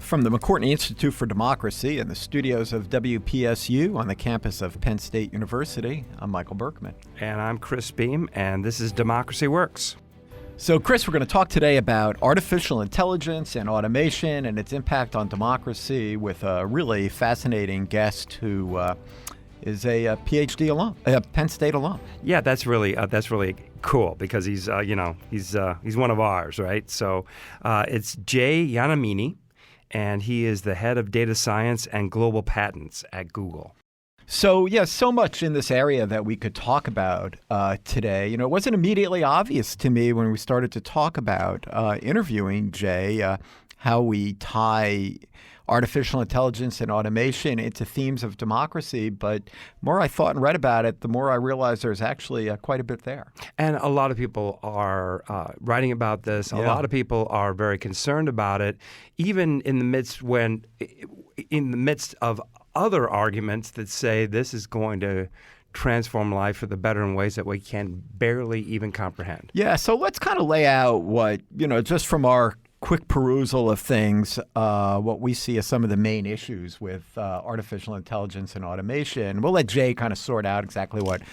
From the McCourtney Institute for Democracy in the studios of WPSU on the campus of Penn State University, I'm Michael Berkman. And I'm Chris Beam, and this is Democracy Works. So, Chris, we're going to talk today about artificial intelligence and automation and its impact on democracy with a really fascinating guest who is a Ph.D. alum, a Penn State alum. Yeah, that's really cool because he's one of ours, right? So it's Jay Yonamine, and he is the head of data science and global patents at Google. So, yeah, so much in this area that we could talk about today. You know, it wasn't immediately obvious to me when we started to talk about interviewing Jay how we tie artificial intelligence and automation into themes of democracy. But the more I thought and read about it, the more I realized there's actually quite a bit there. And a lot of people are writing about this. A lot of people are very concerned about it, even in the midst of other arguments that say this is going to transform life for the better in ways that we can barely even comprehend. Yeah, so let's kind of lay out what, just from our quick perusal of things, what we see as some of the main issues with artificial intelligence and automation. We'll let Jay kind of sort out exactly what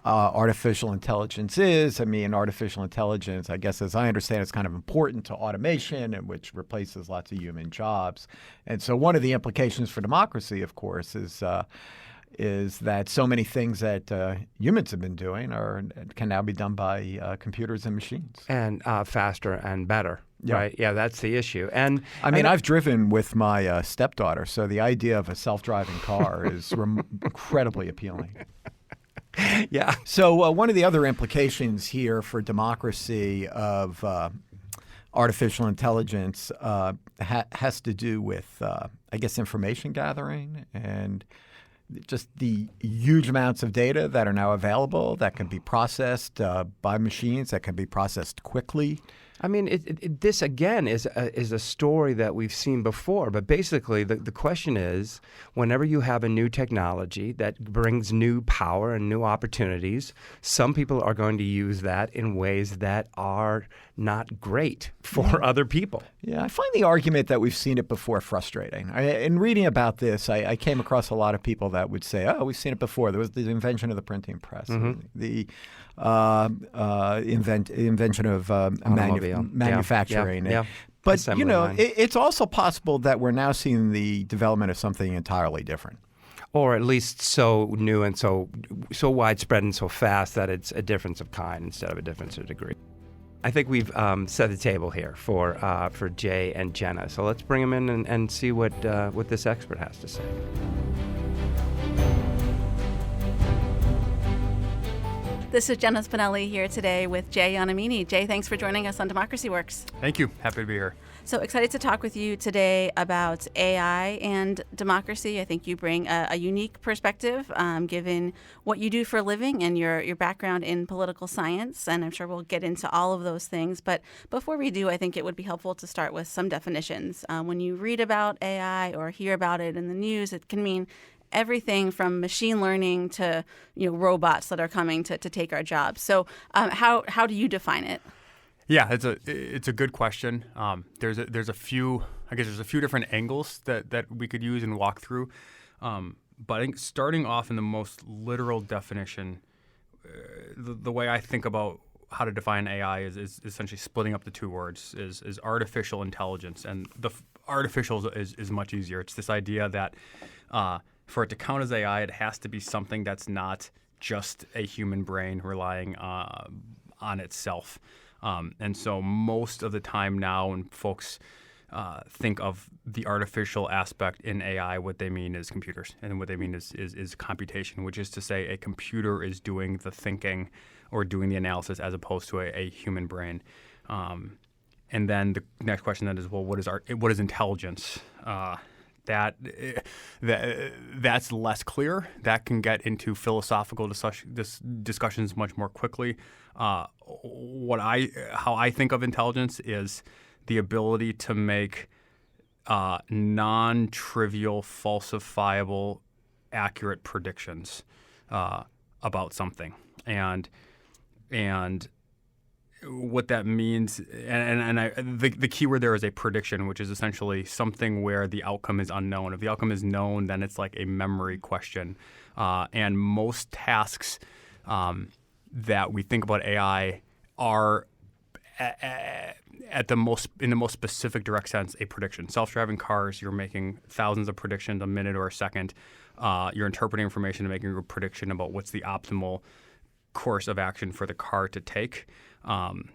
artificial intelligence is. I mean, artificial intelligence, I guess, as I understand, is kind of important to automation, and which replaces lots of human jobs. And so one of the implications for democracy, of course, is that so many things that humans have been doing can now be done by computers and machines. And faster and better. Yeah. Right. Yeah, that's the issue. And I've driven with my stepdaughter, so the idea of a self-driving car is incredibly appealing. Yeah. So one of the other implications here for democracy of artificial intelligence has to do with, information gathering and just the huge amounts of data that are now available that can be processed by machines, that can be processed quickly. I mean, this, again, is a story that we've seen before. But basically, the question is, whenever you have a new technology that brings new power and new opportunities, some people are going to use that in ways that are not great for other people. Yeah, I find the argument that we've seen it before frustrating. In reading about this, I came across a lot of people that would say, oh, we've seen it before. There was the invention of the printing press, the invention of manufacturing. Yeah. But, it's also possible that we're now seeing the development of something entirely different. Or at least so new and so widespread and so fast that it's a difference of kind instead of a difference of degree. I think we've set the table here for Jay and Jenna. So let's bring them in and see what this expert has to say. This is Jenna Spinelli here today with Jay Yonamine. Jay, thanks for joining us on Democracy Works. Thank you. Happy to be here. So excited to talk with you today about AI and democracy. I think you bring a unique perspective, given what you do for a living and your background in political science, and I'm sure we'll get into all of those things. But before we do, I think it would be helpful to start with some definitions. When you read about AI or hear about it in the news, it can mean everything from machine learning to robots that are coming to take our jobs. So how do you define it? Yeah, it's a good question. There's a few different angles that we could use and walk through. But I think starting off in the most literal definition, the way I think about how to define AI is essentially splitting up the two words is artificial intelligence, and the artificial is much easier. It's this idea that for it to count as AI, it has to be something that's not just a human brain relying on itself. And so most of the time now when folks think of the artificial aspect in AI, what they mean is computers. And what they mean is computation, which is to say a computer is doing the thinking or doing the analysis as opposed to a human brain. And then the next question then is, well, what is intelligence? That's less clear. That can get into philosophical discussions much more quickly. How I think of intelligence is the ability to make non-trivial, falsifiable, accurate predictions about something, and what that means, the key word there is a prediction, which is essentially something where the outcome is unknown. If the outcome is known, then it's like a memory question. And most tasks that we think about AI are in the most specific direct sense a prediction. Self-driving cars, you're making thousands of predictions a minute or a second. You're interpreting information and making a prediction about what's the optimal course of action for the car to take.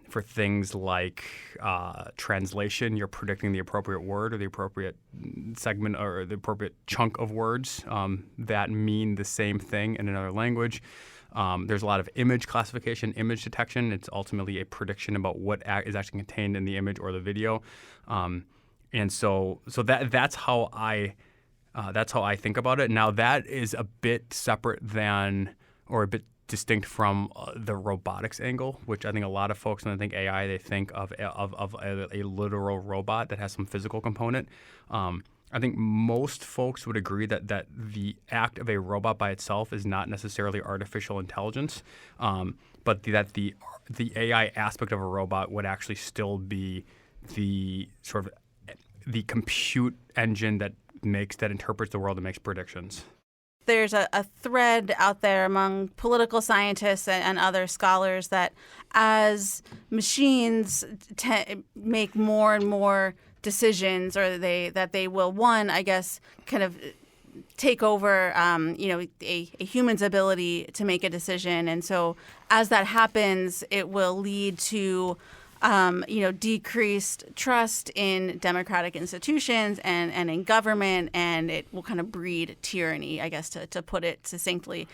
For things like translation, you're predicting the appropriate word or the appropriate segment or the appropriate chunk of words that mean the same thing in another language. There's a lot of image classification, image detection. It's ultimately a prediction about what is actually contained in the image or the video. And so that's how I think about it. Now that is a bit separate than, or a bit distinct from the robotics angle, which I think a lot of folks, when they think AI, they think of a literal robot that has some physical component. I think most folks would agree that the act of a robot by itself is not necessarily artificial intelligence, but that the AI aspect of a robot would actually still be the sort of the compute engine that interprets the world and makes predictions. There's a thread out there among political scientists and other scholars that as machines make more and more decisions, or that they will, one, I guess, kind of take over, a human's ability to make a decision. And so as that happens, it will lead to decreased trust in democratic institutions and in government, and it will kind of breed tyranny, I guess, to put it succinctly.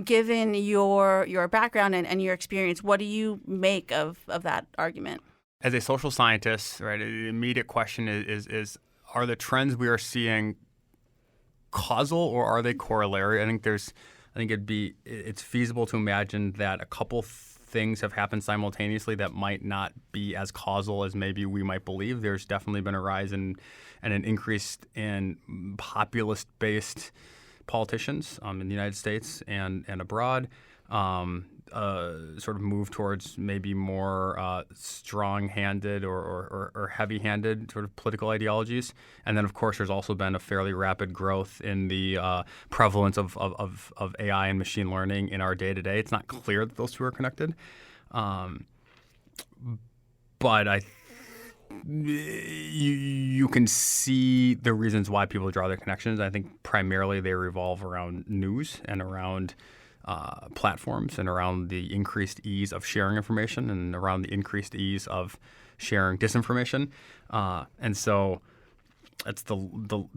Given your background and your experience, what do you make of that argument? As a social scientist, right, the immediate question is are the trends we are seeing causal or are they corollary? I think it's feasible to imagine that a couple things have happened simultaneously that might not be as causal as maybe we might believe. There's definitely been a rise and an increase in populist-based politicians in the United States and abroad. Sort of move towards maybe more strong-handed or heavy-handed sort of political ideologies. And then, of course, there's also been a fairly rapid growth in the prevalence of AI and machine learning in our day-to-day. It's not clear that those two are connected. But you can see the reasons why people draw their connections. I think primarily they revolve around news and around platforms and around the increased ease of sharing information and around the increased ease of sharing disinformation. And so it's the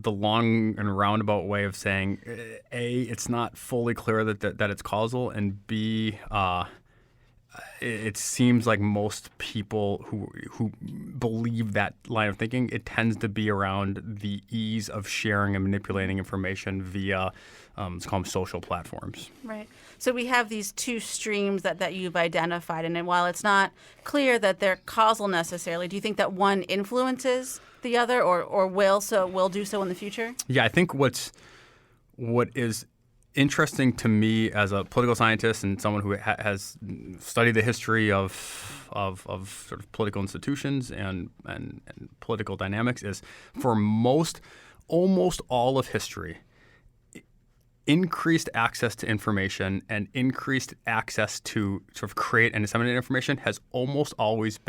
long and roundabout way of saying, A, it's not fully clear that it's causal, and B, it seems like most people who believe that line of thinking, it tends to be around the ease of sharing and manipulating information via, let's call them social platforms. Right. So we have these two streams that you've identified, and while it's not clear that they're causal necessarily, do you think that one influences the other, or will do so in the future? Yeah, I think what is interesting to me as a political scientist and someone who has studied the history of sort of political institutions and political dynamics is, for almost all of history, increased access to information and increased access to sort of create and disseminate information has almost always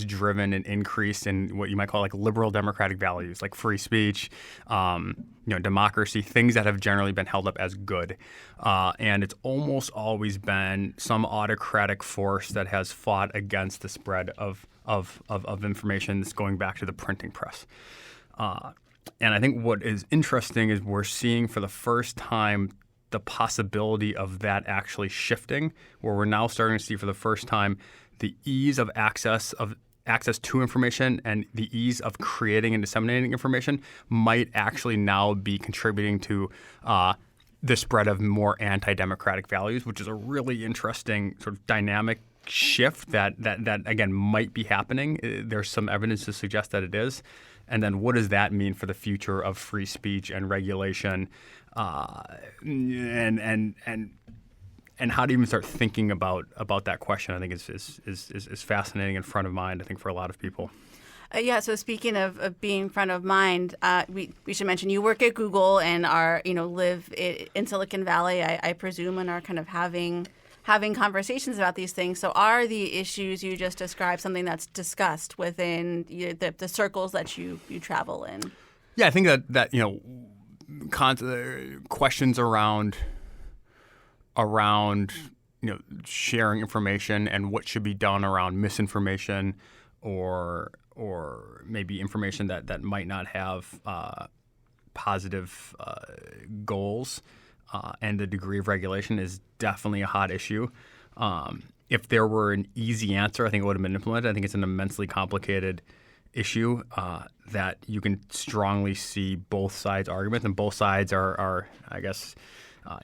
driven an increase in what you might call like liberal democratic values, like free speech, democracy, things that have generally been held up as good. And it's almost always been some autocratic force that has fought against the spread of information that's going back to the printing press. And I think what is interesting is we're seeing for the first time the possibility of that actually shifting, where we're now starting to see for the first time the ease of access to information and the ease of creating and disseminating information might actually now be contributing to the spread of more anti-democratic values, which is a really interesting sort of dynamic shift that again might be happening. There's some evidence to suggest that it is. And then what does that mean for the future of free speech and regulation? And how to even start thinking about that question, I think is fascinating and front of mind, I think, for a lot of people. Yeah. So speaking of being front of mind, we should mention you work at Google and live in Silicon Valley, I presume, and are kind of having conversations about these things. So are the issues you just described something that's discussed within the circles that you travel in? Yeah, I think that questions around sharing information and what should be done around misinformation or maybe information that might not have positive goals and the degree of regulation is definitely a hot issue. If there were an easy answer, I think it would have been implemented. I think it's an immensely complicated issue that you can strongly see both sides' arguments, and both sides are I guess,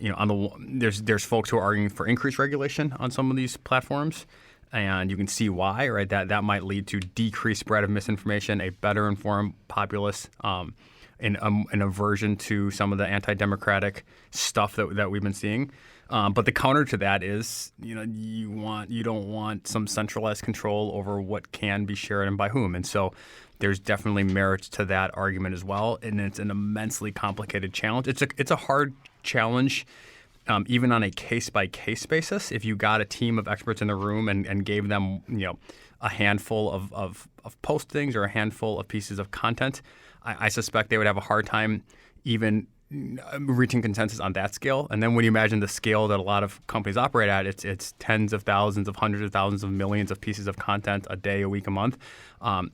there's folks who are arguing for increased regulation on some of these platforms. And you can see why, right? That might lead to decreased spread of misinformation, a better informed populace, an aversion to some of the anti-democratic stuff that we've been seeing. But the counter to that is, you don't want some centralized control over what can be shared and by whom. And so there's definitely merits to that argument as well. And it's an immensely complicated challenge. It's a hard challenge. Even on a case-by-case basis, if you got a team of experts in the room and gave them, a handful of postings or a handful of pieces of content, I suspect they would have a hard time even reaching consensus on that scale. And then when you imagine the scale that a lot of companies operate at, it's tens of thousands of hundreds of thousands of millions of pieces of content a day, a week, a month.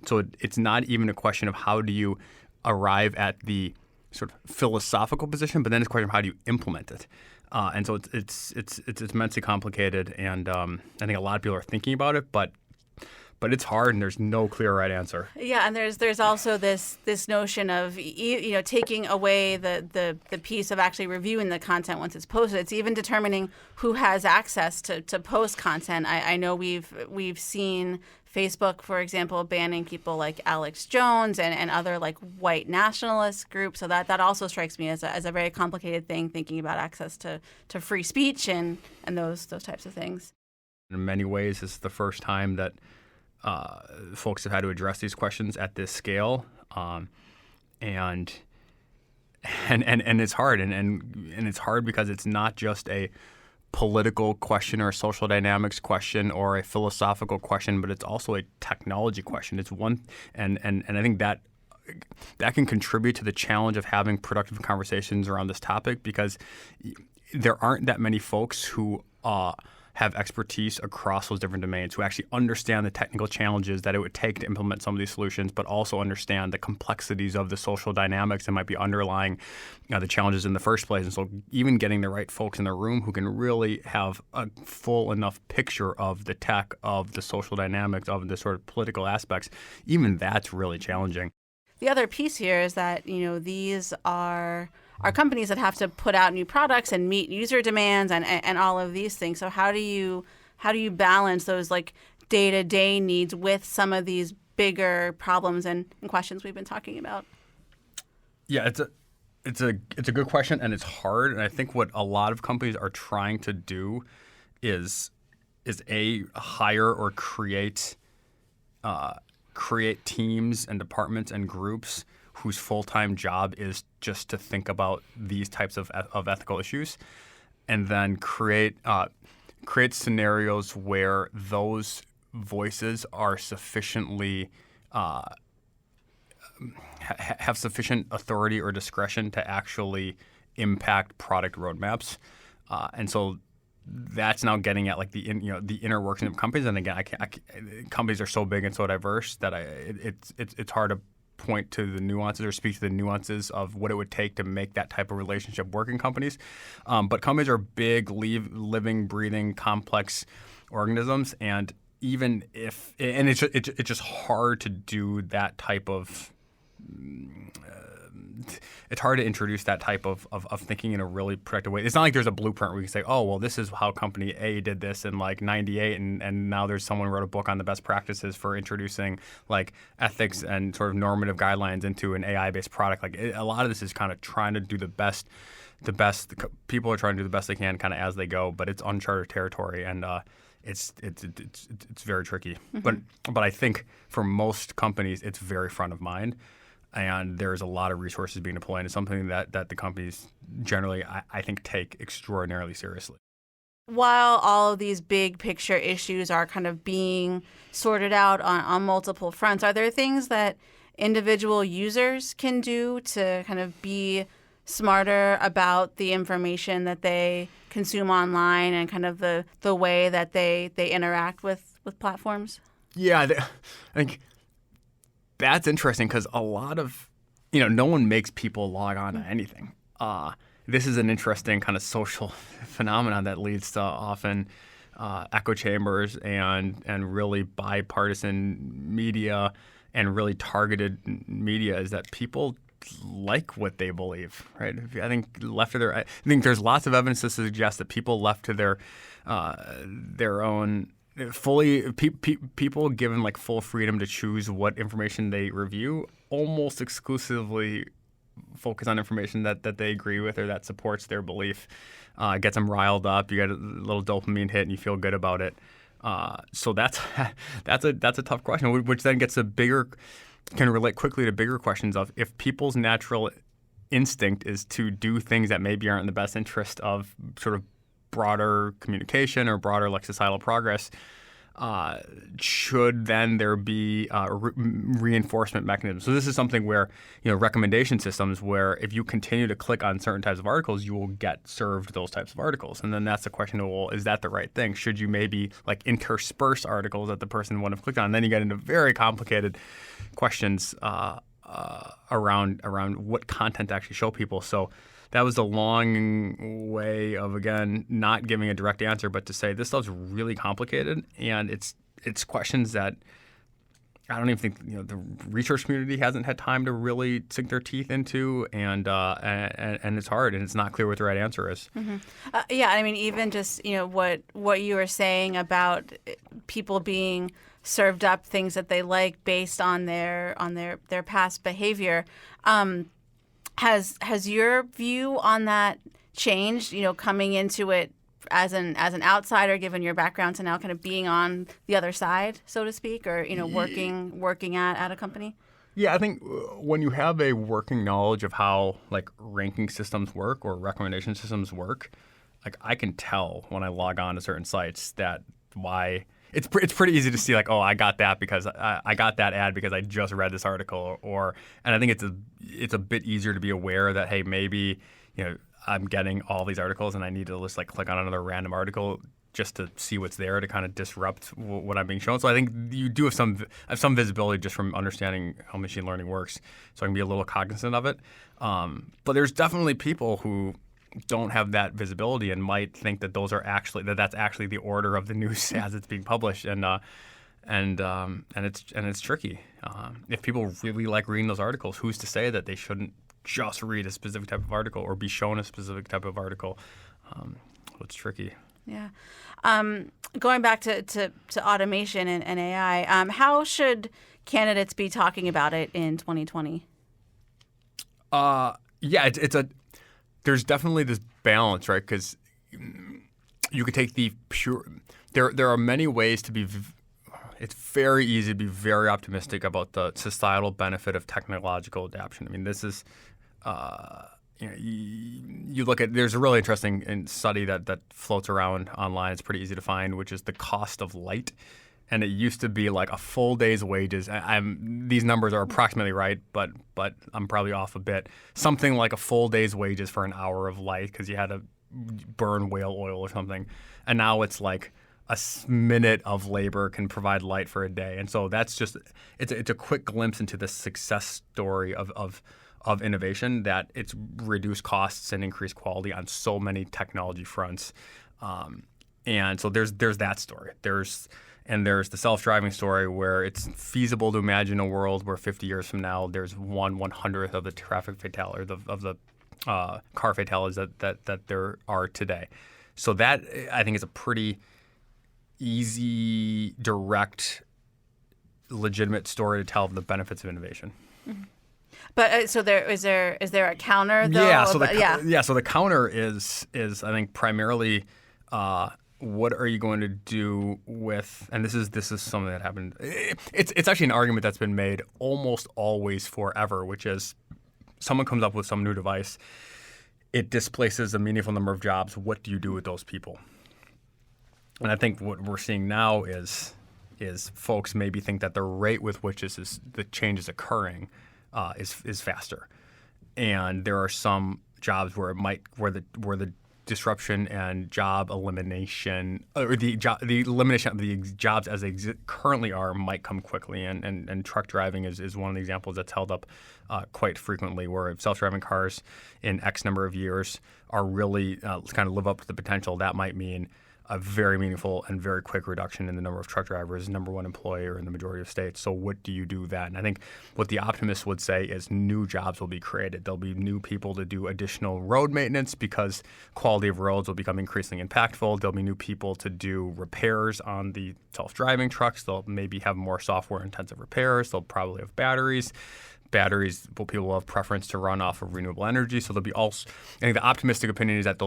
So it's not even a question of how do you arrive at the sort of philosophical position, but then it's a question of how do you implement it. And so it's immensely complicated, and I think a lot of people are thinking about it, but it's hard, and there's no clear right answer. Yeah, and there's also this notion of taking away the piece of actually reviewing the content once it's posted. It's even determining who has access to post content. I know we've seen Facebook, for example, banning people like Alex Jones and other like white nationalist groups. So that also strikes me as a very complicated thing, thinking about access to free speech and those types of things. In many ways, it's the first time that folks have had to address these questions at this scale, and it's hard, and it's hard because it's not just a political question or a social dynamics question or a philosophical question, but it's also a technology question. It's one, and I think that can contribute to the challenge of having productive conversations around this topic, because there aren't that many folks who have expertise across those different domains, who actually understand the technical challenges that it would take to implement some of these solutions, but also understand the complexities of the social dynamics that might be underlying the challenges in the first place. And so even getting the right folks in the room who can really have a full enough picture of the tech, of the social dynamics, of the sort of political aspects, even that's really challenging. The other piece here is that, these are companies that have to put out new products and meet user demands and all of these things. So how do you balance those like day-to-day needs with some of these bigger problems and questions we've been talking about? Yeah, it's a good question, and it's hard. And I think what a lot of companies are trying to do is hire or create teams and departments and groups whose full-time job is just to think about these types of ethical issues, and then create scenarios where those voices are sufficiently have sufficient authority or discretion to actually impact product roadmaps, and so that's now getting at like the inner workings of companies. And again, companies are so big and so diverse that it's hard to point to the nuances or speak to the nuances of what it would take to make that type of relationship work in companies. But companies are big, living, breathing, complex organisms, and even if it's just hard to do that type of it's hard to introduce that type of thinking in a really productive way. It's not like there's a blueprint where you can say, oh, well, this is how company A did this in like 98, and now there's someone who wrote a book on the best practices for introducing like ethics and sort of normative guidelines into an AI-based product. Like a lot of this is kind of trying to do the best. People are trying to do the best they can kind of as they go, but it's uncharted territory, and it's very tricky. Mm-hmm. But I think for most companies, it's very front of mind. And there's a lot of resources being deployed. And it's something that the companies generally, I think, take extraordinarily seriously. While all of these big picture issues are kind of being sorted out on multiple fronts, are there things that individual users can do to kind of be smarter about the information that they consume online and kind of the way that they interact with platforms? Yeah, I think that's interesting because a lot of, no one makes people log on to anything. This is an interesting kind of social phenomenon that leads to often echo chambers and really bipartisan media and really targeted media, is that people like what they believe, right? I think I think there's lots of evidence to suggest that people left to their own people given like full freedom to choose what information they review, almost exclusively focus on information that they agree with or that supports their belief, gets them riled up. You get a little dopamine hit and you feel good about it. So that's a tough question, which then can relate quickly to bigger questions of if people's natural instinct is to do things that maybe aren't in the best interest of sort of broader communication or broader like societal progress, should then there be reinforcement mechanisms? So this is something where, recommendation systems where if you continue to click on certain types of articles, you will get served those types of articles. And then that's the question of, well, is that the right thing? Should you maybe like intersperse articles that the person wouldn't have clicked on? And then you get into very complicated questions around what content to actually show people. So that was a long way of, again, not giving a direct answer, but to say this stuff's really complicated, and it's questions that I don't even think the research community hasn't had time to really sink their teeth into, and it's hard, and it's not clear what the right answer is. Mm-hmm. Yeah, I mean, even just what you were saying about people being served up things that they like based on their past behavior. Has your view on that changed, coming into it as an outsider, given your background, to now kind of being on the other side, so to speak, or working at a company? Yeah, I think when you have a working knowledge of how like ranking systems work or recommendation systems work, like I can tell when I log on to certain sites that why. It's pretty easy to see like, oh, I got that because I got that ad because I just read this article, and I think it's a bit easier to be aware that, hey, maybe I'm getting all these articles and I need to just like click on another random article just to see what's there to kind of disrupt what I'm being shown. So I think you do have some visibility just from understanding how machine learning works, so I can be a little cognizant of it. But there's definitely people who don't have that visibility and might think that that's actually the order of the news as it's being published, and it's tricky. If people really like reading those articles, who's to say that they shouldn't just read a specific type of article or be shown a specific type of article? It's tricky. Yeah. Going back to automation and AI, how should candidates be talking about it in 2020? There's definitely this balance, right? Because you could take the pure. There are many ways to be. It's very easy to be very optimistic about the societal benefit of technological adaptation. I mean, this is. You look at. There's a really interesting study that floats around online. It's pretty easy to find, which is the cost of light. And it used to be like a full day's wages. These numbers are approximately right, but I'm probably off a bit. Something like a full day's wages for an hour of light because you had to burn whale oil or something. And now it's like a minute of labor can provide light for a day. And so that's just it's a quick glimpse into the success story of innovation, that it's reduced costs and increased quality on so many technology fronts. And so there's that story. And there's the self-driving story where it's feasible to imagine a world where 50 years from now there's 1/100th of the traffic fatality of the car fatalities that there are today. So that I think is a pretty easy, direct, legitimate story to tell of the benefits of innovation. Mm-hmm. But so is there a counter though? Yeah. So the counter is I think primarily. What are you going to do with? And this is something that happened. It's actually an argument that's been made almost always forever, which is someone comes up with some new device, it displaces a meaningful number of jobs. What do you do with those people? And I think what we're seeing now is folks maybe think that the rate with which the change is occurring is faster, and there are some jobs where the disruption and job elimination, or the elimination of the jobs as they currently are, might come quickly. And truck driving is one of the examples that's held up quite frequently, where self-driving cars in X number of years are really kind of live up to the potential. That might mean a very meaningful and very quick reduction in the number of truck drivers, number one employer in the majority of states. So what do you do then? And I think what the optimists would say is new jobs will be created. There'll be new people to do additional road maintenance because quality of roads will become increasingly impactful. There'll be new people to do repairs on the self-driving trucks. They'll maybe have more software-intensive repairs. They'll probably have batteries. People will have preference to run off of renewable energy. So there'll be also, I think the optimistic opinion is that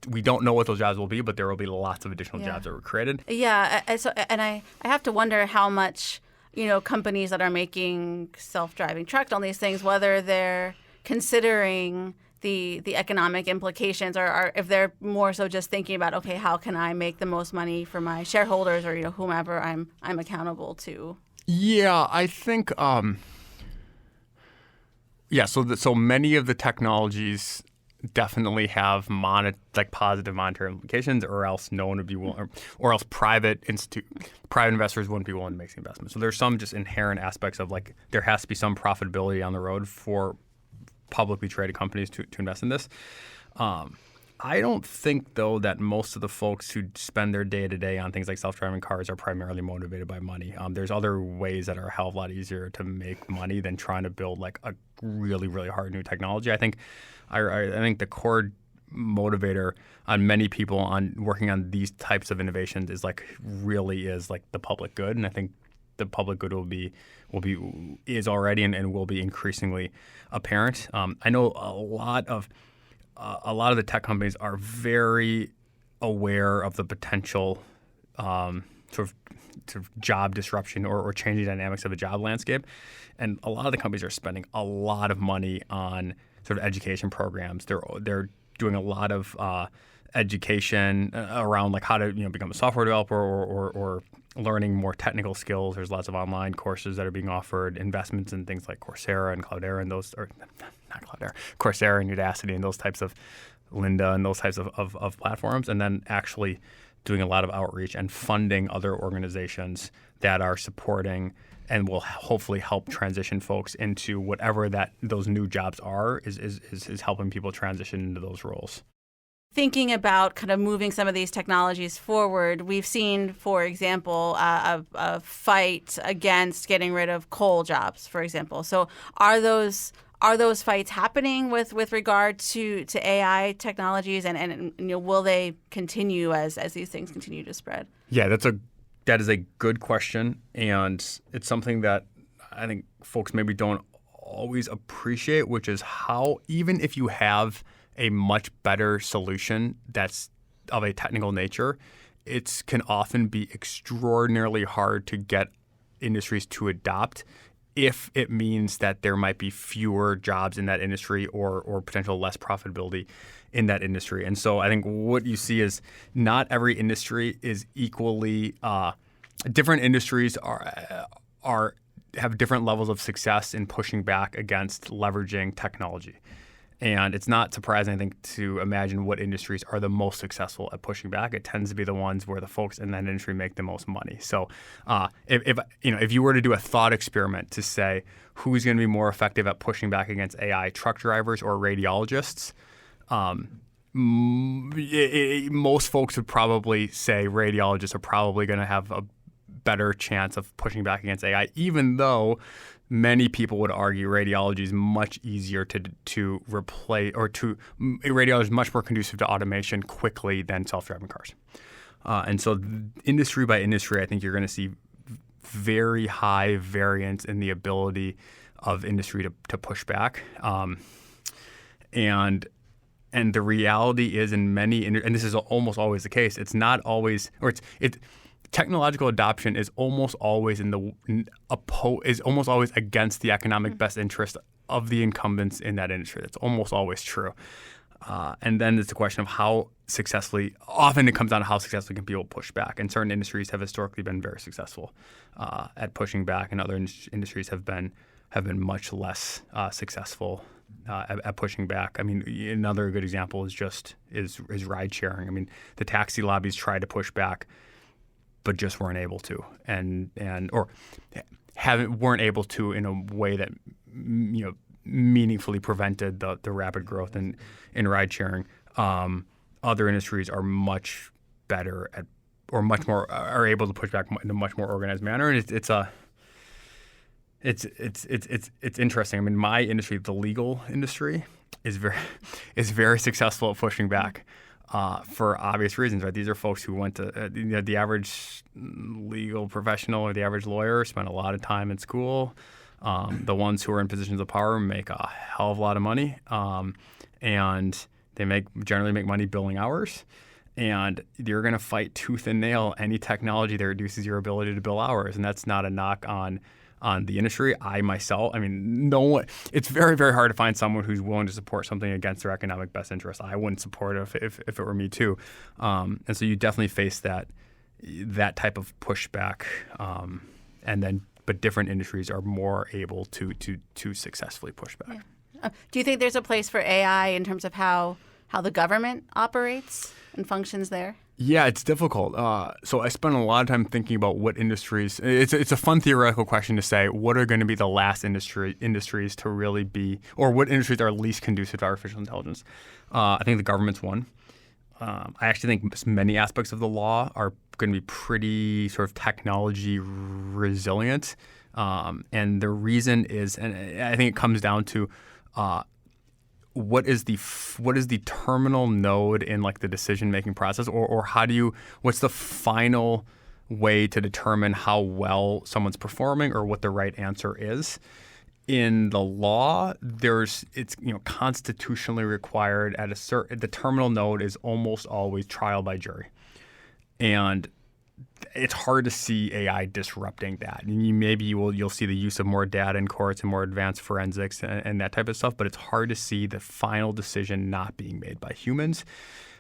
we don't know what those jobs will be, but there will be lots of additional jobs that were created. Yeah. I have to wonder how much, companies that are making self-driving trucks, all these things, whether they're considering the economic implications, or if they're more so just thinking about, okay, how can I make the most money for my shareholders or whomever I'm accountable to. Yeah, I think. Yeah, so many of the technologies definitely have positive monetary implications, or else no one would be willing, or else private investors wouldn't be willing to make the investment. So there's some just inherent aspects of there has to be some profitability on the road for publicly traded companies to invest in this. I don't think, though, that most of the folks who spend their day-to-day on things like self-driving cars are primarily motivated by money. There's other ways that are a hell of a lot easier to make money than trying to build a really, really hard new technology. I think the core motivator on many people on working on these types of innovations is the public good, and I think the public good is already and will be increasingly apparent. I know a lot of the tech companies are very aware of the potential sort of job disruption or changing dynamics of a job landscape. And a lot of the companies are spending a lot of money on sort of education programs. They're doing a lot of education around how to become a software developer or learning more technical skills. There's lots of online courses that are being offered, investments in things like Coursera and Cloudera and Coursera and Udacity and those types of Lynda and those types of platforms, and then actually doing a lot of outreach and funding other organizations that are supporting and will hopefully help transition folks into whatever those new jobs are, is helping people transition into those roles. Thinking about kind of moving some of these technologies forward, we've seen, for example, a fight against getting rid of coal jobs, for example. So are those fights happening with regard to AI technologies, and will they continue as these things continue to spread? Yeah, that is a good question, and it's something that I think folks maybe don't always appreciate, which is how, even if you have a much better solution that's of a technical nature, it can often be extraordinarily hard to get industries to adopt if it means that there might be fewer jobs in that industry or potential less profitability in that industry. And so I think what you see is not every industry is equally different industries have different levels of success in pushing back against leveraging technology. And it's not surprising, I think, to imagine what industries are the most successful at pushing back. It tends to be the ones where the folks in that industry make the most money. So, if you were to do a thought experiment to say who's going to be more effective at pushing back against AI, truck drivers or radiologists, most folks would probably say radiologists are probably going to have a better chance of pushing back against AI, even though many people would argue radiology is much easier to replace, or radiology is much more conducive to automation quickly than self-driving cars. And so industry by industry, I think you're going to see very high variance in the ability of industry to push back. And the reality is, in many, and this is almost always the case, it's not always, or technological adoption is almost always almost always against the economic best interest of the incumbents in that industry. That's almost always true. And then it's a question of often it comes down to how successfully can people push back. And certain industries have historically been very successful at pushing back, and other industries have been much less successful at pushing back. I mean, another good example is ride sharing. I mean, the taxi lobbies tried to push back, but just weren't able to, or weren't able to in a way that meaningfully prevented the rapid growth in ride sharing. Other industries are much better at, or much more are able to push back in a much more organized manner, and it's interesting. I mean, my industry, the legal industry, is very successful at pushing back for obvious reasons. Right? These are folks who went to the average legal professional or the average lawyer spent a lot of time in school. The ones who are in positions of power make a hell of a lot of money, and they generally make money billing hours. And you're going to fight tooth and nail any technology that reduces your ability to bill hours. And that's not a knock on the industry. It's very, very hard to find someone who's willing to support something against their economic best interest. I wouldn't support it if it were me too. And so you definitely face that type of pushback. But different industries are more able to successfully push back. Yeah. Do you think there's a place for AI in terms of how the government operates and functions there? Yeah, it's difficult. So I spent a lot of time thinking about what industries. It's a fun theoretical question to say what are going to be the last industries to really be, or what industries are least conducive to artificial intelligence. I think the government's one. I actually think many aspects of the law are going to be pretty sort of technology resilient, and the reason is, and I think it comes down to what is the terminal node in like the decision-making process, or what's the final way to determine how well someone's performing or what the right answer is. In the law, it's constitutionally required the terminal node is almost always trial by jury. And it's hard to see AI disrupting that. And you'll see the use of more data in courts and more advanced forensics and that type of stuff, but it's hard to see the final decision not being made by humans,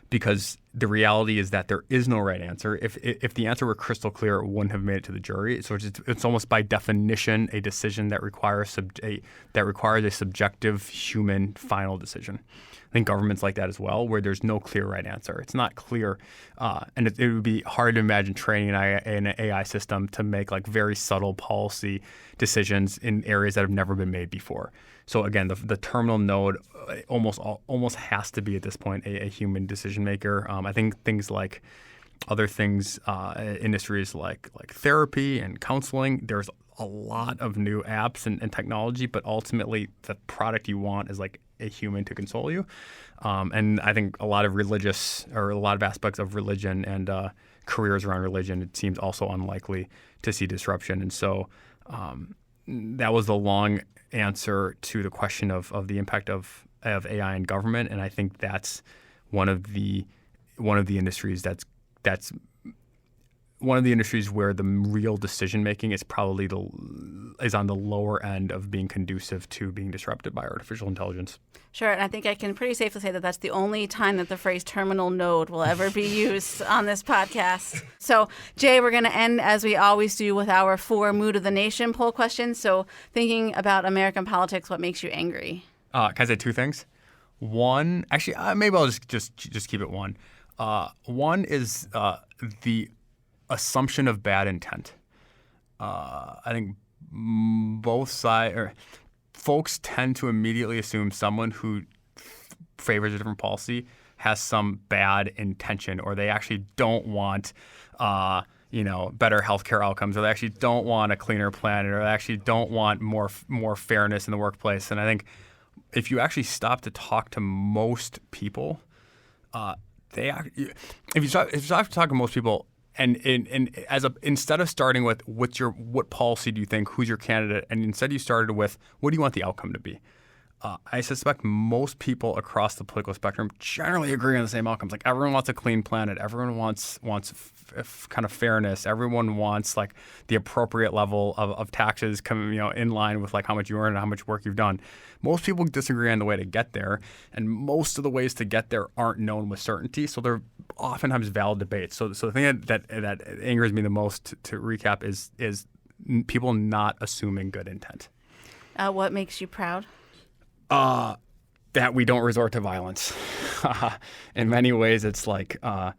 because the reality is that there is no right answer. If the answer were crystal clear, it wouldn't have made it to the jury. So it's almost by definition a decision that requires a subjective human final decision. I think government's like that as well, where there's no clear right answer. It's not clear, and it would be hard to imagine training an AI system to make like very subtle policy decisions in areas that have never been made before. So again, the terminal node almost has to be at this point a human decision maker. I think other things, industries like therapy and counseling, there's a lot of new apps and technology, but ultimately the product you want is like a human to console you. And I think a lot of aspects of religion and careers around religion, it seems also unlikely to see disruption. And so that was the long answer to the question of the impact of AI in government. And I think that's one of the industries that's one of the industries where the real decision making is probably is on the lower end of being conducive to being disrupted by artificial intelligence. Sure, and I think I can pretty safely say that that's the only time that the phrase terminal node will ever be used on this podcast. So, Jay, we're going to end, as we always do, with our 4 Mood of the Nation poll questions. So, thinking about American politics, what makes you angry? Can I say 2 things? One, actually, maybe I'll just keep it one. One is the assumption of bad intent. I think both sides, or folks tend to immediately assume someone who favors a different policy has some bad intention, or they actually don't want better healthcare outcomes, or they actually don't want a cleaner planet, or they actually don't want more fairness in the workplace. And I think if you actually stop to talk to most people, if you stop to talk to most people, and instead of starting with what policy do you think, who's your candidate, and instead you started with what do you want the outcome to be. I suspect most people across the political spectrum generally agree on the same outcomes. Like everyone wants a clean planet. Everyone wants kind of fairness. Everyone wants like the appropriate level of taxes coming in line with like how much you earn and how much work you've done. Most people disagree on the way to get there, and most of the ways to get there aren't known with certainty. So they're oftentimes valid debates. So the thing that angers me the most, to recap, is people not assuming good intent. What makes you proud? That we don't resort to violence. In many ways, it's like a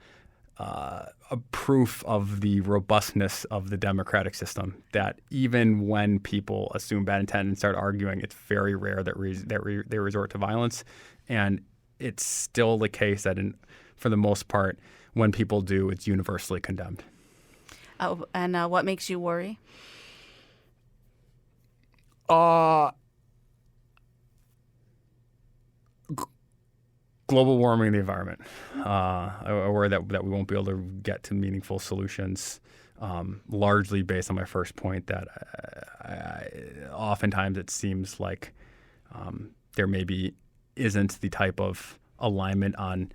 proof of the robustness of the democratic system, that even when people assume bad intent and start arguing, it's very rare that they resort to violence. And it's still the case that for the most part, when people do, it's universally condemned. And what makes you worry? Global warming in the environment. I worry that we won't be able to get to meaningful solutions, largely based on my first point that oftentimes it seems like there maybe isn't the type of alignment on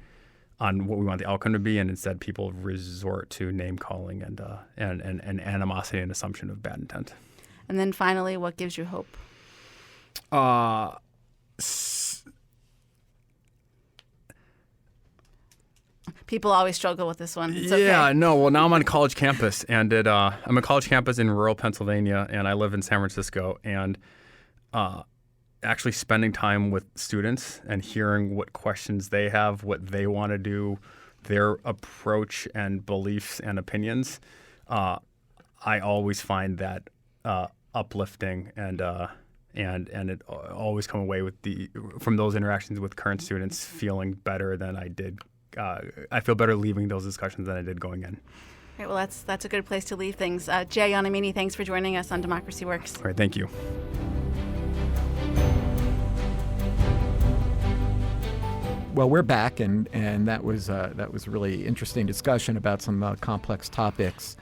what we want the outcome to be, and instead people resort to name calling and animosity and assumption of bad intent. And then finally, what gives you hope? People always struggle with this one. It's okay. No. Well, now I'm on a college campus, and I'm a college campus in rural Pennsylvania, and I live in San Francisco. And actually spending time with students and hearing what questions they have, what they want to do, their approach and beliefs and opinions, I always find that uplifting, and it always come away from those interactions with current students feeling better than I did. I feel better leaving those discussions than I did going in. All right, well, that's a good place to leave things. Jay Yonamine, thanks for joining us on Democracy Works. All right, thank you. Well, we're back, and that was a really interesting discussion about some complex topics.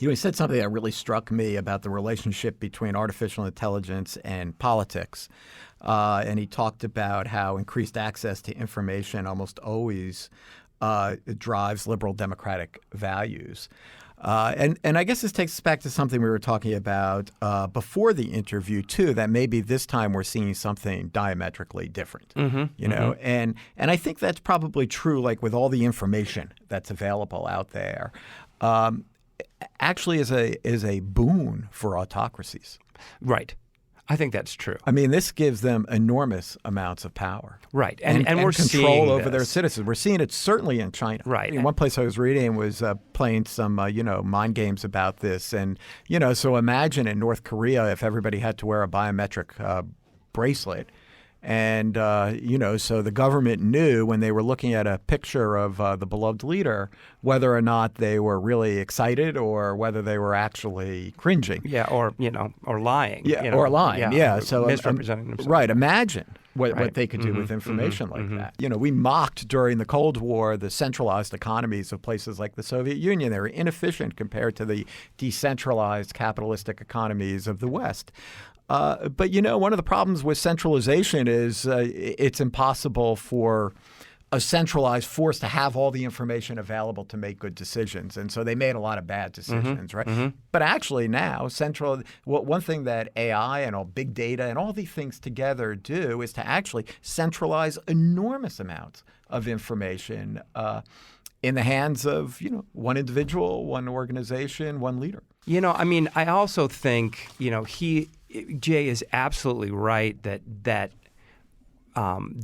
He said something that really struck me about the relationship between artificial intelligence and politics. And he talked about how increased access to information almost always drives liberal democratic values. And I guess this takes us back to something we were talking about before the interview, too, that maybe this time we're seeing something diametrically different, And I think that's probably true, like with all the information that's available out there. Actually is a boon for autocracies. Right. I think that's true. I mean, this gives them enormous amounts of power. Right. And we're control seeing over this. their citizens. We're seeing it certainly in China. Right. I mean, one place I was reading was playing some, mind games about this. And, so imagine in North Korea if everybody had to wear a biometric bracelet. And, so the government knew when they were looking at a picture of the beloved leader whether or not they were really excited or whether they were actually cringing. Yeah, or lying. Yeah, or lying. Yeah. So misrepresenting themselves. Right. Imagine what they could do with information like that. We mocked during the Cold War the centralized economies of places like the Soviet Union. They were inefficient compared to the decentralized capitalistic economies of the West. But, one of the problems with centralization is it's impossible for a centralized force to have all the information available to make good decisions. And so they made a lot of bad decisions, right? But actually now, one thing that AI and all big data and all these things together do is to actually centralize enormous amounts of information in the hands of, one individual, one organization, one leader. I also think, Jay is absolutely right that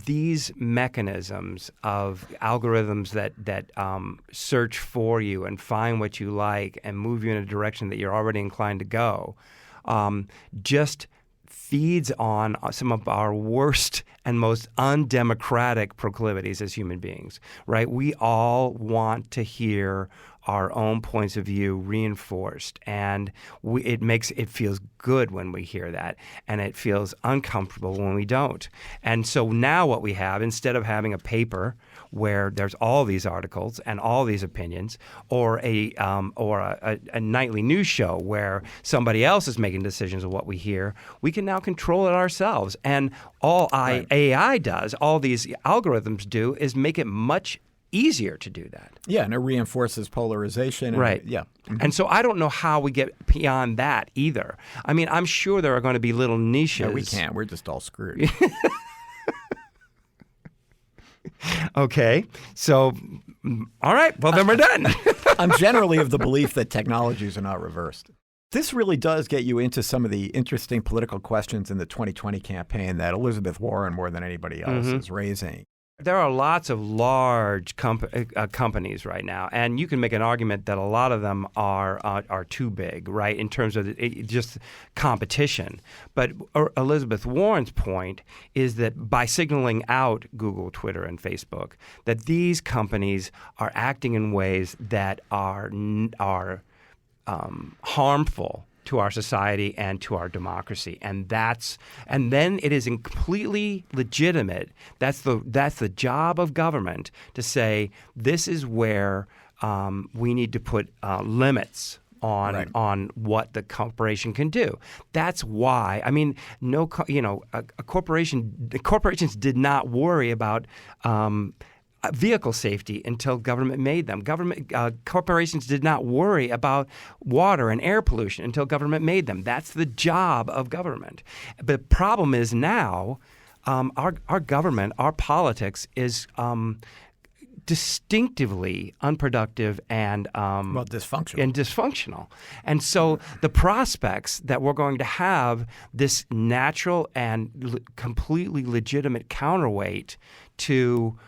these mechanisms of algorithms that search for you and find what you like and move you in a direction that you're already inclined to go just feeds on some of our worst and most undemocratic proclivities as human beings, right? We all want to hear our own points of view reinforced, and it feels good when we hear that, and it feels uncomfortable when we don't. And so now what we have, instead of having a paper where there's all these articles and all these opinions, or a nightly news show where somebody else is making decisions of what we hear, we can now control it ourselves. And all AI does, all these algorithms do, is make it much easier to do that. Yeah, and it reinforces polarization. Right. Yeah. Mm-hmm. And so I don't know how we get beyond that either. I mean, I'm sure there are going to be little niches. No, we can't. We're just all screwed. Okay. So, all right. Well, then we're done. I'm generally of the belief that technologies are not reversed. This really does get you into some of the interesting political questions in the 2020 campaign that Elizabeth Warren, more than anybody else, is raising. There are lots of large companies right now, and you can make an argument that a lot of them are too big, right, in terms of just competition. But Elizabeth Warren's point is that by signaling out Google, Twitter, and Facebook, that these companies are acting in ways that are harmful to our society and to our democracy, and then it is completely legitimate. That's the job of government to say this is where we need to put limits on what the corporation can do. That's why corporations did not worry about vehicle safety until government made them. Corporations did not worry about water and air pollution until government made them. That's the job of government. But the problem is now our government, our politics is distinctively unproductive and dysfunctional. And so the prospects that we're going to have this natural and completely legitimate counterweight to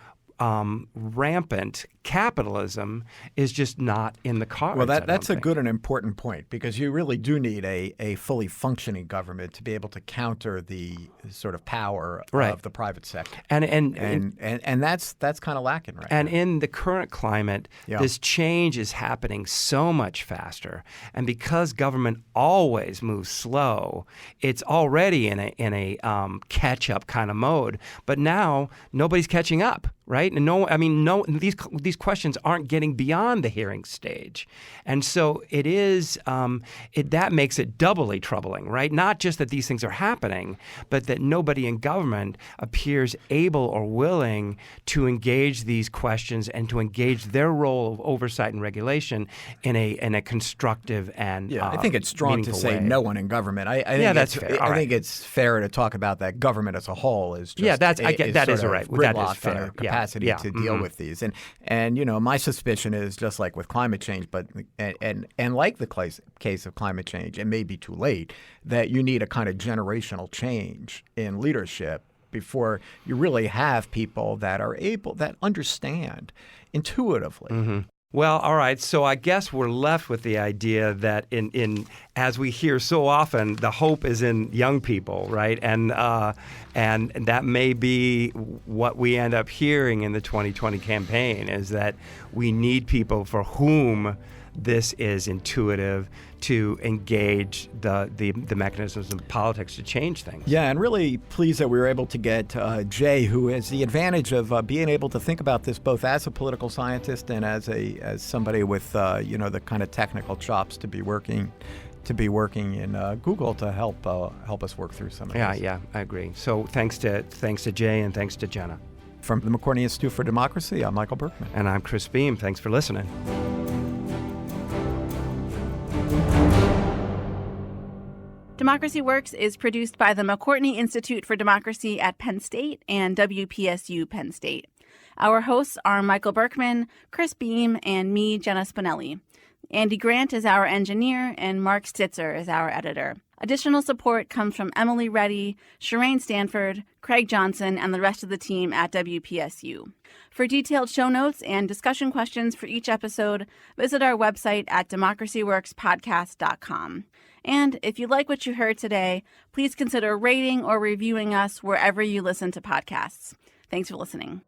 rampant capitalism is just not in the cards. Well, that's a good and important point, because you really do need a fully functioning government to be able to counter the sort of power of the private sector. And that's kind of lacking right now. And in the current climate, this change is happening so much faster. And because government always moves slow, it's already in a catch-up kind of mode. But now nobody's catching up, right? And these questions aren't getting beyond the hearing stage. And so it is that makes it doubly troubling, right? Not just that these things are happening, but that nobody in government appears able or willing to engage these questions and to engage their role of oversight and regulation in a constructive and I think it's strong to say no one in government. I think that's fair. I think it's fair to talk about that government as a whole is just that is right. That is fair. Capacity to deal with these. And my suspicion is just like with climate change, but and like the case of climate change, it may be too late, that you need a kind of generational change in leadership before you really have people that understand intuitively. Well, all right. So I guess we're left with the idea that in as we hear so often, the hope is in young people, right? And that may be what we end up hearing in the 2020 campaign, is that we need people for whom this is intuitive to engage the mechanisms of politics to change things. Yeah, and really pleased that we were able to get Jay, who has the advantage of being able to think about this both as a political scientist and as somebody with the kind of technical chops to be working in Google to help us work through some of this. Yeah, I agree. So thanks to Jay and thanks to Jenna. From the McCourtney Institute for Democracy, I'm Michael Berkman. And I'm Chris Beam. Thanks for listening. Democracy Works is produced by the McCourtney Institute for Democracy at Penn State and WPSU Penn State. Our hosts are Michael Berkman, Chris Beam, and me, Jenna Spinelli. Andy Grant is our engineer, and Mark Stitzer is our editor. Additional support comes from Emily Reddy, Shireen Stanford, Craig Johnson, and the rest of the team at WPSU. For detailed show notes and discussion questions for each episode, visit our website at democracyworkspodcast.com. And if you like what you heard today, please consider rating or reviewing us wherever you listen to podcasts. Thanks for listening.